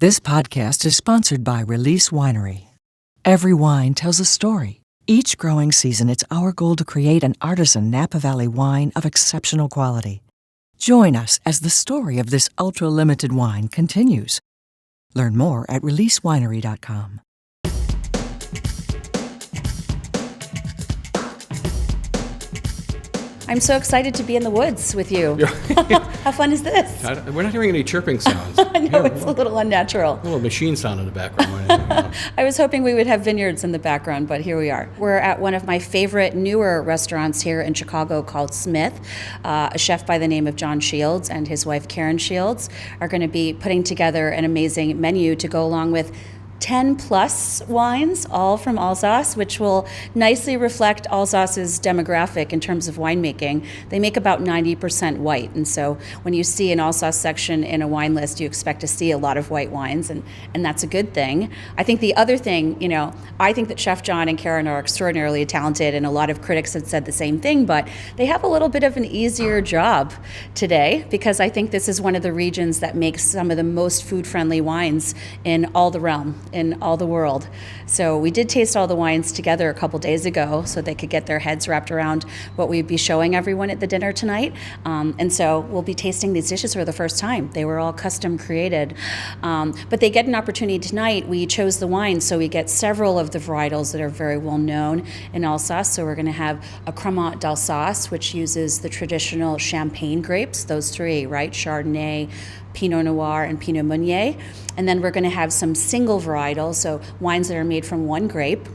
This podcast is sponsored by Release Winery. Every wine tells a story. Each growing season, it's our goal to create an artisan Napa Valley wine of exceptional quality. Join us as the story of this ultra-limited wine continues. Learn more at releasewinery.com. I'm so excited to be in the woods with you. How fun is this? We're not hearing any chirping sounds. No, it's a little unnatural. A little machine sound in the background. I was hoping we would have vineyards in the background, but here we are. We're at one of my favorite newer restaurants here in Chicago called Smyth. A chef by the name of John Shields and his wife Karen Shields are going to be putting together an amazing menu to go along with 10 plus wines, all from Alsace, which will nicely reflect Alsace's demographic in terms of winemaking. They make about 90% white, and so when you see an Alsace section in a wine list, you expect to see a lot of white wines, and that's a good thing. I think the other thing, I think that Chef John and Karen are extraordinarily talented, and a lot of critics have said the same thing, but they have a little bit of an easier job today, because I think this is one of the regions that makes some of the most food-friendly wines in all the realm, in all the world. So we did taste all the wines together a couple days ago so they could get their heads wrapped around what we'd be showing everyone at the dinner tonight. And so we'll be tasting these dishes for the first time. They were all custom created. But they get an opportunity tonight. We chose the wines, so we get several of the varietals that are very well known in Alsace. So we're going to have a Cremant d'Alsace, which uses the traditional champagne grapes, those three, right? Chardonnay, Pinot Noir, and Pinot Meunier. And then we're going to have some single varietals, so wines that are made from one grape.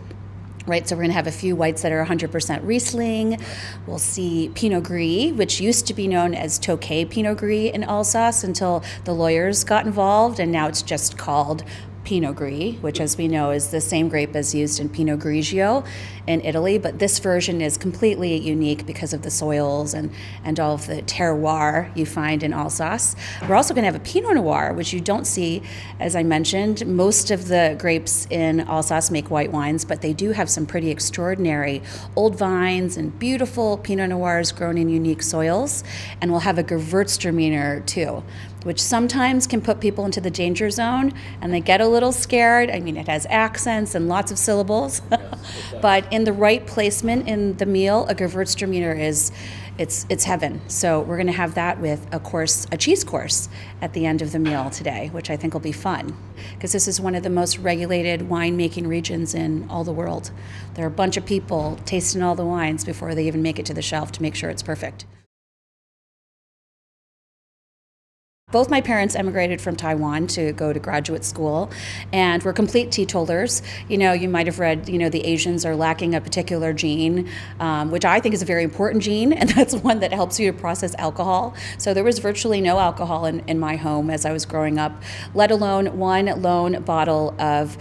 Right, so we're going to have a few whites that are 100% Riesling. We'll see Pinot Gris, which used to be known as Tokay Pinot Gris in Alsace until the lawyers got involved, and now it's just called Pinot Gris, which, as we know, is the same grape as used in Pinot Grigio in Italy, but this version is completely unique because of the soils and all of the terroir you find in Alsace. We're also going to have a Pinot Noir, which you don't see, as I mentioned. Most of the grapes in Alsace make white wines, but they do have some pretty extraordinary old vines and beautiful Pinot Noirs grown in unique soils. And we'll have a Gewürztraminer too, which sometimes can put people into the danger zone, and they get a little scared. I mean, it has accents and lots of syllables, but in the right placement in the meal, a Gewürztraminer it's heaven. So we're going to have that with a cheese course at the end of the meal today, which I think will be fun, because this is one of the most regulated winemaking regions in all the world. There are a bunch of people tasting all the wines before they even make it to the shelf to make sure it's perfect. Both my parents emigrated from Taiwan to go to graduate school, and we're complete teetotalers. You might have read, the Asians are lacking a particular gene, which I think is a very important gene, and that's one that helps you to process alcohol. So there was virtually no alcohol in my home as I was growing up, let alone one lone bottle of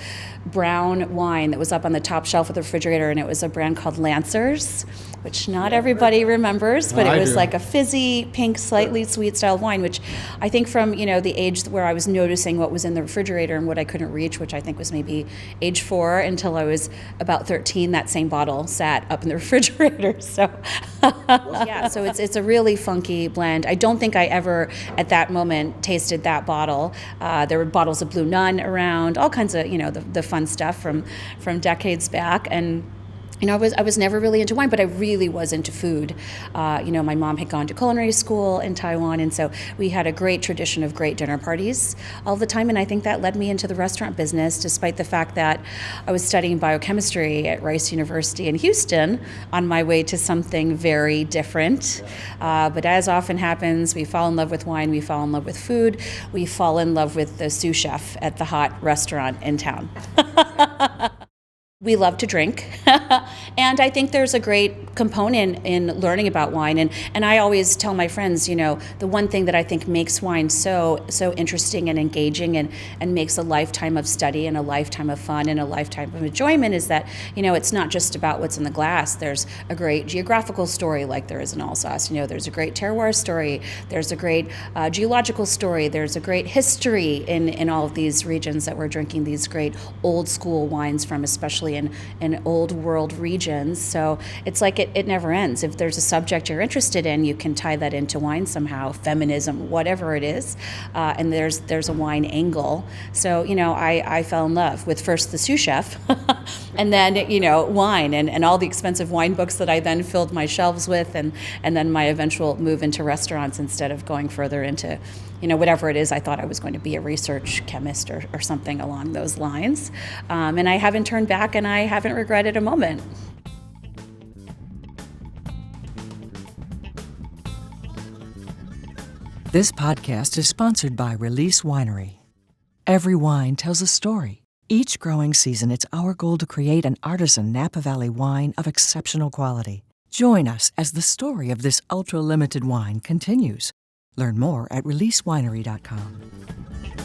brown wine that was up on the top shelf of the refrigerator, and it was a brand called Lancers, which not everybody remembers, but it was like a fizzy, pink, slightly sweet style wine, which I think from, the age where I was noticing what was in the refrigerator and what I couldn't reach, which I think was maybe age 4 until I was about 13, that same bottle sat up in the refrigerator. So, so it's a really funky blend. I don't think I ever, at that moment, tasted that bottle. There were bottles of Blue Nun around, all kinds of, the fun stuff from decades back. And I was never really into wine, but I really was into food. My mom had gone to culinary school in Taiwan, and so we had a great tradition of great dinner parties all the time, and I think that led me into the restaurant business, despite the fact that I was studying biochemistry at Rice University in Houston on my way to something very different. But as often happens, we fall in love with wine, we fall in love with food, we fall in love with the sous chef at the hot restaurant in town. We love to drink, and I think there's a great component in learning about wine. And I always tell my friends, the one thing that I think makes wine so interesting and engaging and makes a lifetime of study and a lifetime of fun and a lifetime of enjoyment is that, it's not just about what's in the glass. There's a great geographical story like there is in Alsace. There's a great terroir story. There's a great geological story. There's a great history in all of these regions that we're drinking these great old school wines from, especially especially in old world regions. So it's like it never ends. If there's a subject you're interested in, you can tie that into wine somehow, feminism, whatever it is, and there's a wine angle. So, I fell in love with first the sous chef and then, wine and all the expensive wine books that I then filled my shelves with, and then my eventual move into restaurants instead of going further into, whatever it is. I thought I was going to be a research chemist or something along those lines. And I haven't turned back, and I haven't regretted a moment. This podcast is sponsored by Release Winery. Every wine tells a story. Each growing season, it's our goal to create an artisan Napa Valley wine of exceptional quality. Join us as the story of this ultra-limited wine continues. Learn more at releasewinery.com.